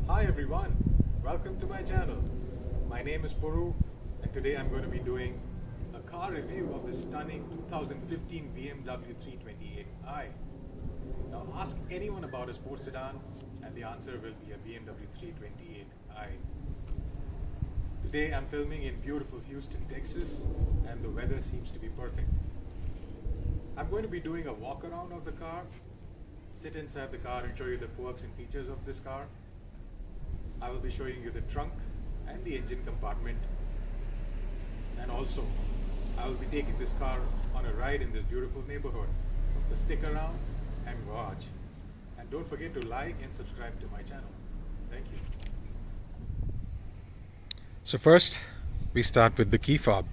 Hi everyone, welcome to my channel. My name is Puru and today I'm going to be doing a car review of the stunning 2015 BMW 328i. Now ask anyone about a sports sedan and the answer will be a BMW 328i. Today I'm filming in beautiful Houston, Texas and the weather seems to be perfect. I'm going to be doing a walk around of the car, sit inside the car and show you the perks and features of this car. I will be showing you the trunk and the engine compartment, and also I will be taking this car on a ride in this beautiful neighborhood. So stick around and watch, and don't forget to like and subscribe to my channel. Thank you. So first we start with the key fob.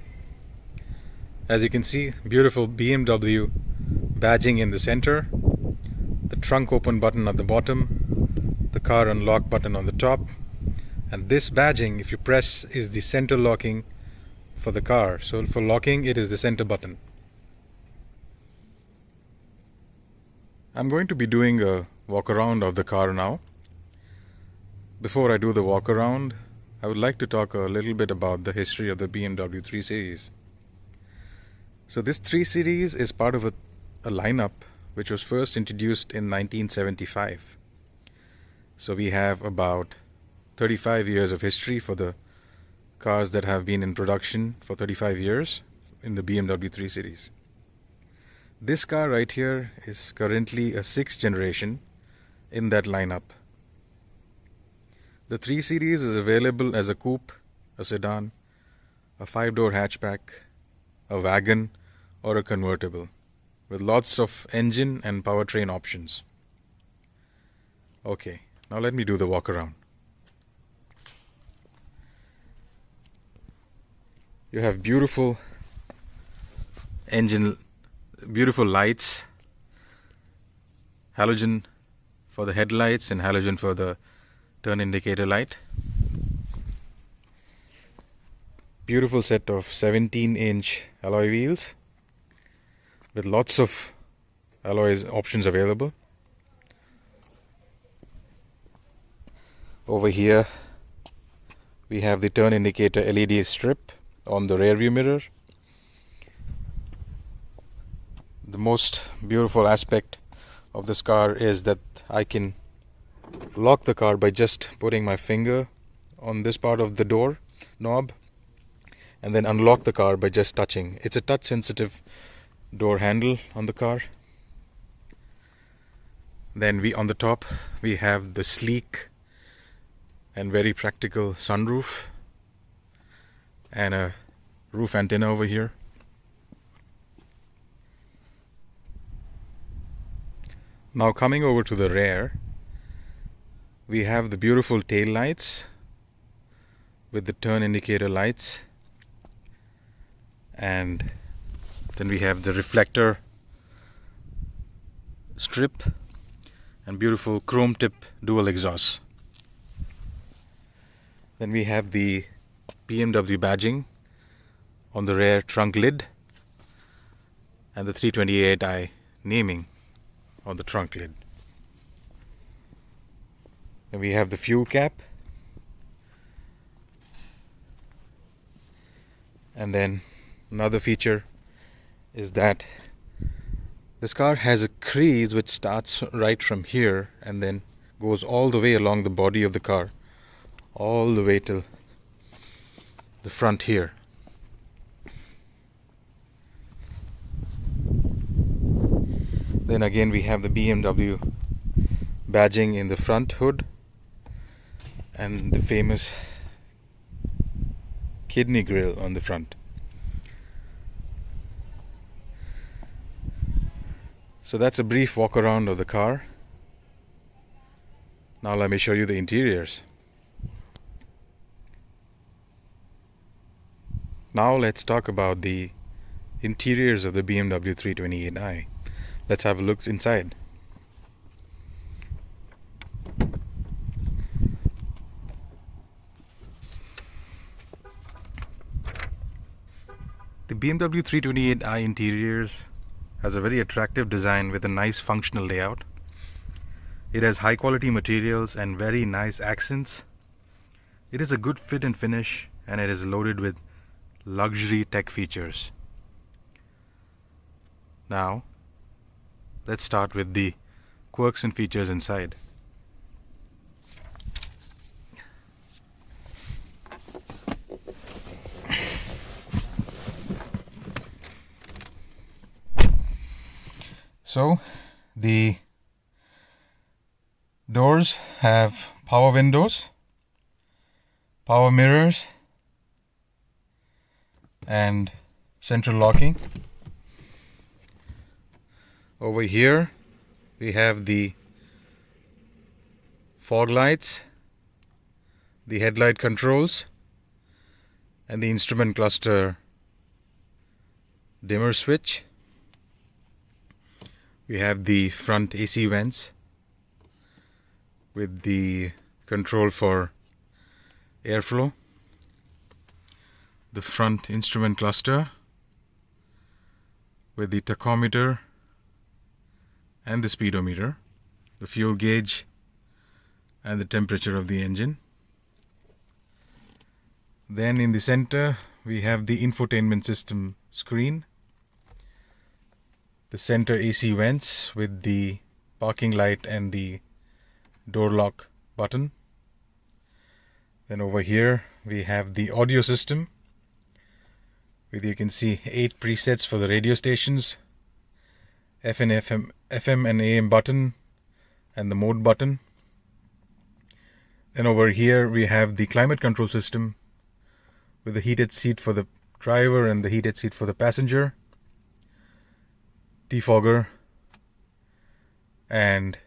As you can see, beautiful BMW badging in the center, the trunk open button at the bottom, the car unlock button on the top, and this badging, if you press, is the center locking for the car. So for locking, it is the center button. I'm going to be doing a walk around of the car now. Before I do the walk around, I would like to talk a little bit about the history of the BMW 3 Series. So this 3 Series is part of a lineup which was first introduced in 1975. So we have about 35 years of history for the cars that have been in production for 35 years in the BMW 3 Series. This car right here is currently a 6th generation in that lineup. The 3 Series is available as a coupe, a sedan, a 5-door hatchback, a wagon, or a convertible, with lots of engine and powertrain options. Okay, now let me do the walk around. You have beautiful engine, beautiful lights, halogen for the headlights and halogen for the turn indicator light. Beautiful set of 17-inch alloy wheels with lots of alloys options available. Over here we have the turn indicator LED strip on the rear view mirror. The most beautiful aspect of this car is that I can lock the car by just putting my finger on this part of the door knob and then unlock the car by just touching. It's a touch sensitive door handle on the car. Then on the top we have the sleek and very practical sunroof and a roof antenna over here. Now coming over to the rear, we have the beautiful tail lights with the turn indicator lights, and then we have the reflector strip and beautiful chrome tip dual exhaust. Then we have the BMW badging on the rear trunk lid and the 328i naming on the trunk lid. Then we have the fuel cap, and then another feature is that this car has a crease which starts right from here and then goes all the way along the body of the car, all the way till the front here. Then again we have the BMW badging in the front hood and the famous kidney grille on the front. So that's a brief walk around of the car. Now let me show you the interiors. Now let's talk about the interiors of the BMW 328i. Let's have a look inside. The BMW 328i interiors has a very attractive design with a nice functional layout. It has high quality materials and very nice accents. It is a good fit and finish, and it is loaded with luxury tech features. Now, let's start with the quirks and features inside. So, the doors have power windows, power mirrors, and central locking. Over here we have the fog lights, the headlight controls, and the instrument cluster dimmer switch. We have the front AC vents with the control for airflow, the front instrument cluster with the tachometer and the speedometer, the fuel gauge, and the temperature of the engine. Then in the center we have the infotainment system screen, the center AC vents with the parking light and the door lock button. Then over here we have the audio system with, you can see, 8 presets for the radio stations, FM and AM button, and the mode button. Then over here we have the climate control system with the heated seat for the driver and the heated seat for the passenger, defogger, and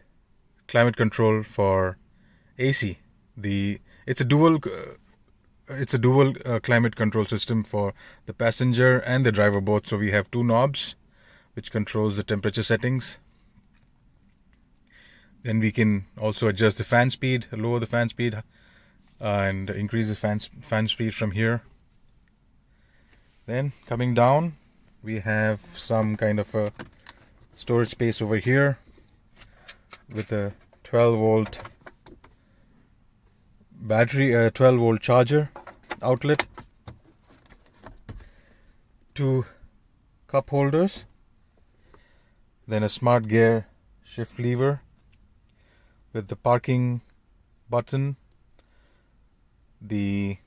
climate control for AC. It's a dual climate control system for the passenger and the driver both. So we have 2 knobs which controls the temperature settings. Then we can also adjust the fan speed, lower the fan speed, and increase the fan speed from here. Then coming down, we have some kind of a storage space over here with a 12-volt battery, 12-volt charger outlet, 2 cup holders, then a smart gear shift lever with the parking button, the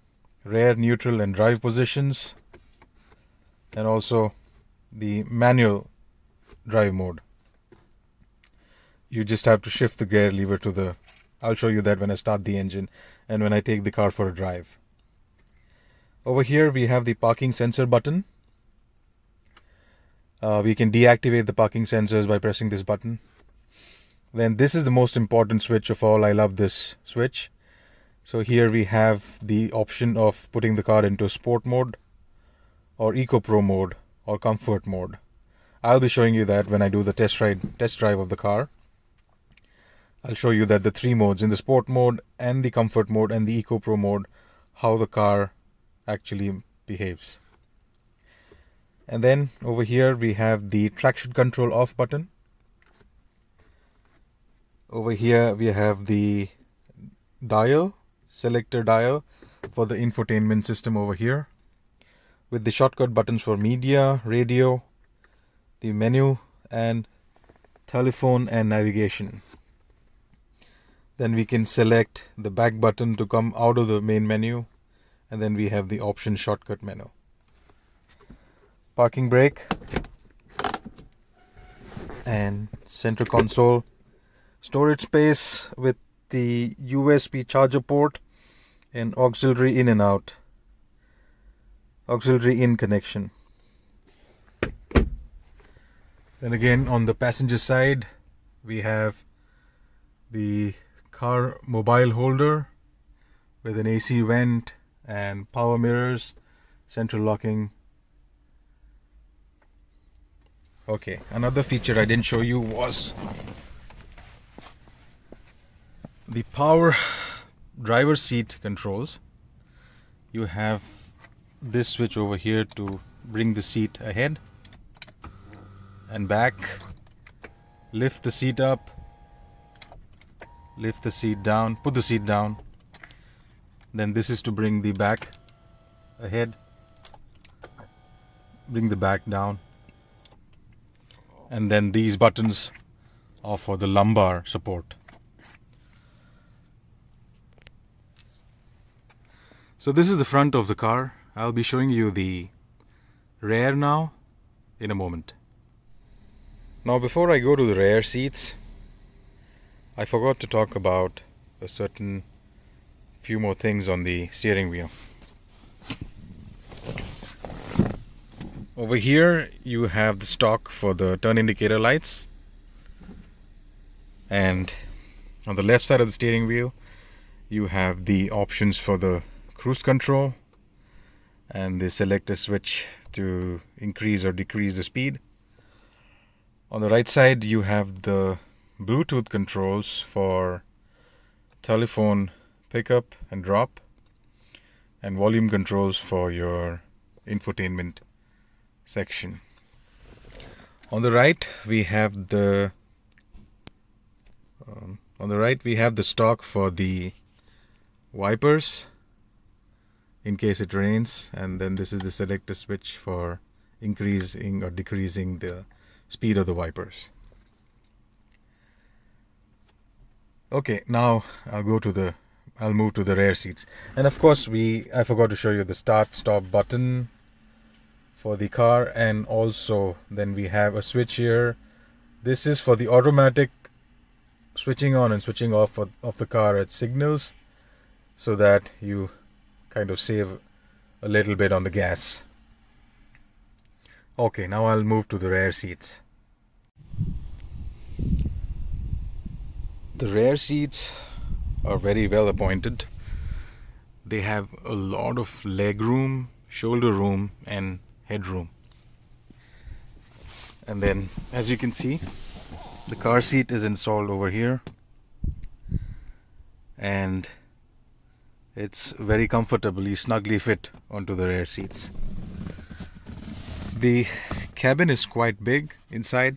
rear, neutral, and drive positions, and also the manual drive mode. You just have to shift the gear lever to the, I'll show you that when I start the engine and when I take the car for a drive. Over here we have the parking sensor button. We can deactivate the parking sensors by pressing this button. Then this is the most important switch of all. I love this switch. So here we have the option of putting the car into sport mode or Eco Pro mode or comfort mode. I'll be showing you that when I do the test drive of the car. I'll show you that the 3 modes, in the sport mode and the comfort mode and the Eco Pro mode, how the car actually behaves. And then over here we have the traction control off button. Over here we have the selector dial for the infotainment system over here, with the shortcut buttons for media, radio, the menu, and telephone and navigation. Then we can select the back button to come out of the main menu, and then we have the option shortcut menu. Parking brake and center console, storage space with the USB charger port and auxiliary in and out, auxiliary in connection. Then again on the passenger side we have the car mobile holder with an AC vent and power mirrors, central locking. Okay, another feature I didn't show you was the power driver seat controls. You have this switch over here to bring the seat ahead and back, lift the seat up, lift the seat down, put the seat down. Then this is to bring the back ahead, bring the back down. And then these buttons are for the lumbar support. So this is the front of the car. I'll be showing you the rear now in a moment. Now before I go to the rear seats, I forgot to talk about a certain few more things on the steering wheel. Over here you have the stock for the turn indicator lights, and on the left side of the steering wheel you have the options for the cruise control and the selector switch to increase or decrease the speed. On the right side you have the Bluetooth controls for telephone pickup and drop, and volume controls for your infotainment section. On the right we have the stock for the wipers in case it rains, and then this is the selector switch for increasing or decreasing the speed of the wipers. Okay, now I'll move to the rear seats. And of course I forgot to show you the start stop button for the car, and also then we have a switch here. This is for the automatic switching on and switching off of the car at signals, so that you kind of save a little bit on the gas. Okay, now I'll move to the rear seats. The rear seats are very well appointed. They have a lot of leg room, shoulder room and headroom. And then as you can see, the car seat is installed over here, and it's very comfortably, snugly fit onto the rear seats. The cabin is quite big inside.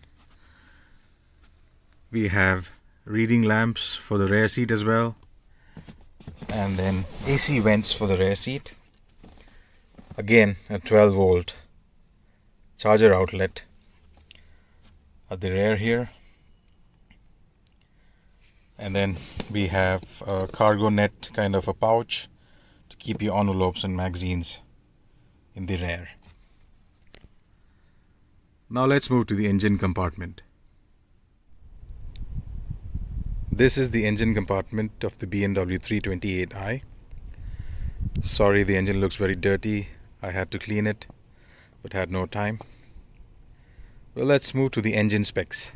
We have reading lamps for the rear seat as well, and then AC vents for the rear seat. Again, a 12-volt charger outlet at the rear here. And then we have a cargo net kind of a pouch to keep your envelopes and magazines in the rear. Now let's move to the engine compartment. This is the engine compartment of the BMW 328i. Sorry, the engine looks very dirty. I had to clean it, but had no time. Well, let's move to the engine specs.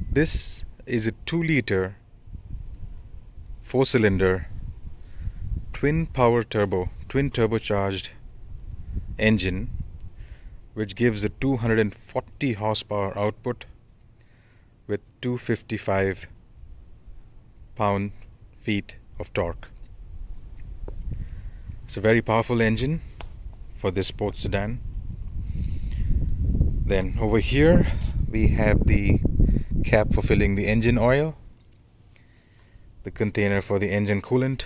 This is a 2-liter 4-cylinder twin turbocharged engine, which gives a 240 horsepower output with 255 pound-feet of torque. It's a very powerful engine for this sports sedan. Then over here we have the cap for filling the engine oil, the container for the engine coolant.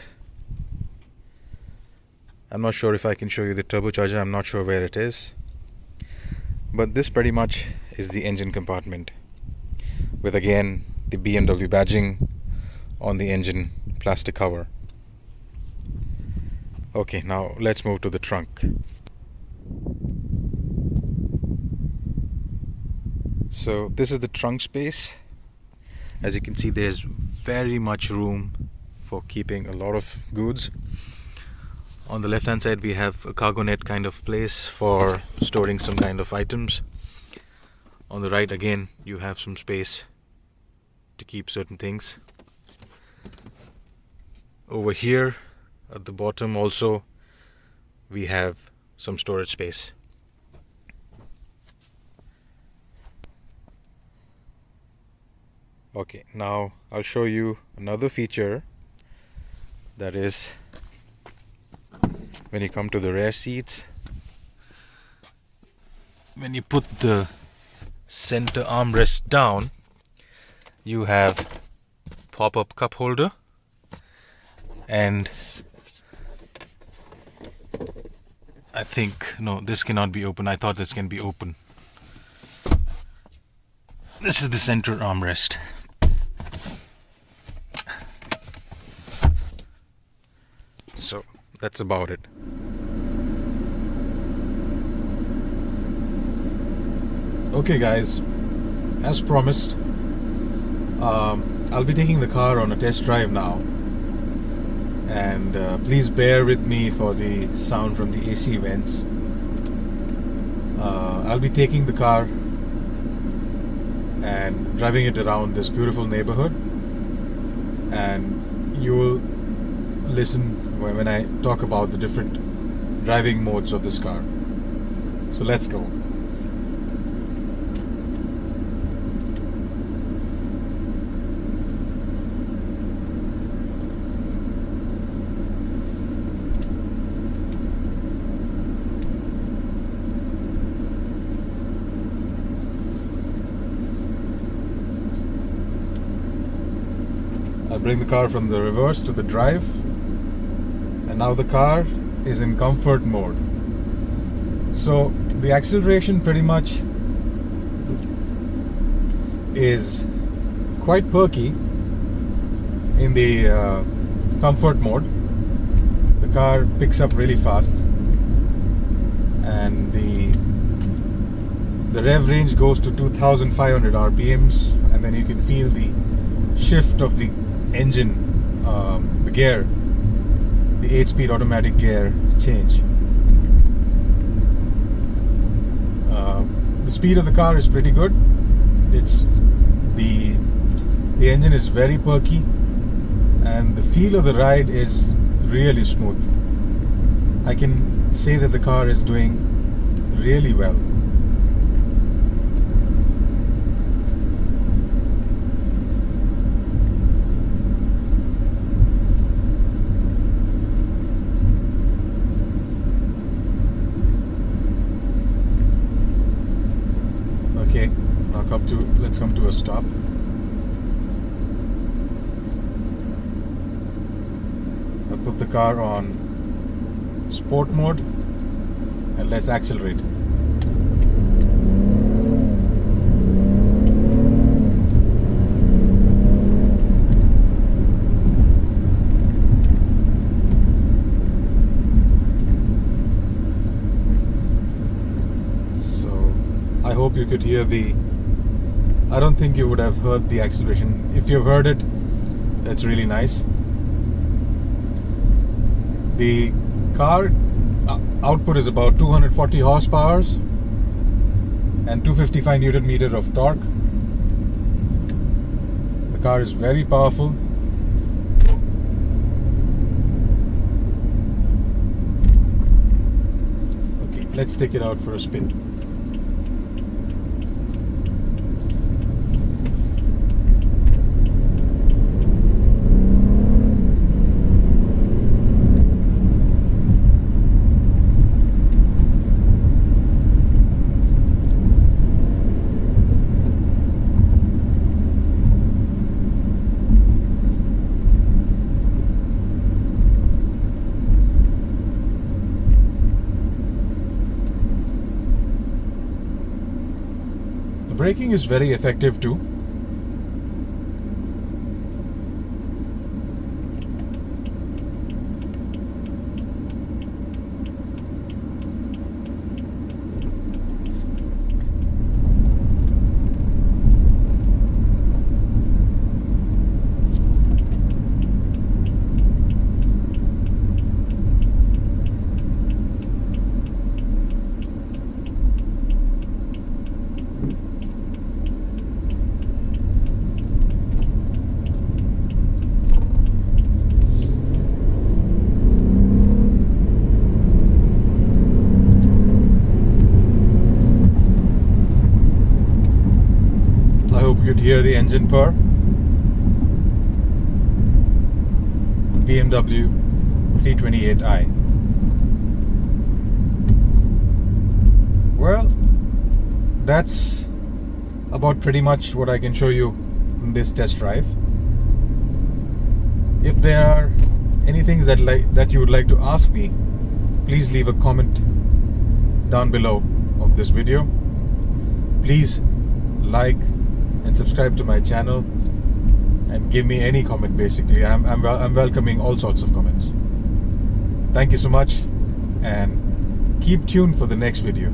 I'm not sure if I can show you the turbocharger, I'm not sure where it is, but this pretty much is the engine compartment, with again the BMW badging on the engine plastic cover. Okay, now let's move to the trunk. So this is the trunk space. As you can see, there's very much room for keeping a lot of goods. On the left hand side we have a cargo net kind of place for storing some kind of items. On the right again you have some space to keep certain things. Over here at the bottom also we have some storage space. Okay, now I'll show you another feature, that is when you come to the rear seats, when you put the center armrest down, you have pop-up cup holder, and I think, no, this cannot be open. I thought this can be open. This is the center armrest. So that's about it. Okay guys, as promised, I'll be taking the car on a test drive now, and please bear with me for the sound from the AC vents. I'll be taking the car and driving it around this beautiful neighborhood, and you will listen when I talk about the different driving modes of this car. So let's go. I'll bring the car from the reverse to the drive, and now the car is in comfort mode. So the acceleration pretty much is quite perky in the comfort mode. The car picks up really fast, and the rev range goes to 2500 RPMs, and then you can feel the shift of the engine, the gear, the 8-speed automatic gear change. The speed of the car is pretty good. It's the engine is very perky, and the feel of the ride is really smooth. I can say that the car is doing really well. Okay, now let's come to a stop. I'll put the car on sport mode and let's accelerate. I hope you could hear I don't think you would have heard the acceleration. If you've heard it, that's really nice. The car output is about 240 horsepower and 255 Newton meter of torque. The car is very powerful. Okay, let's take it out for a spin. The braking is very effective too. You could hear the engine purr. The BMW 328i. Well, that's about pretty much what I can show you in this test drive. If there are any things that you would like to ask me, please leave a comment down below of this video. Please like and subscribe to my channel and give me any comment. Basically, I'm welcoming all sorts of comments. Thank you so much, and keep tuned for the next video.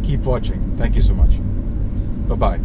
Keep watching. Thank you so much. Bye bye.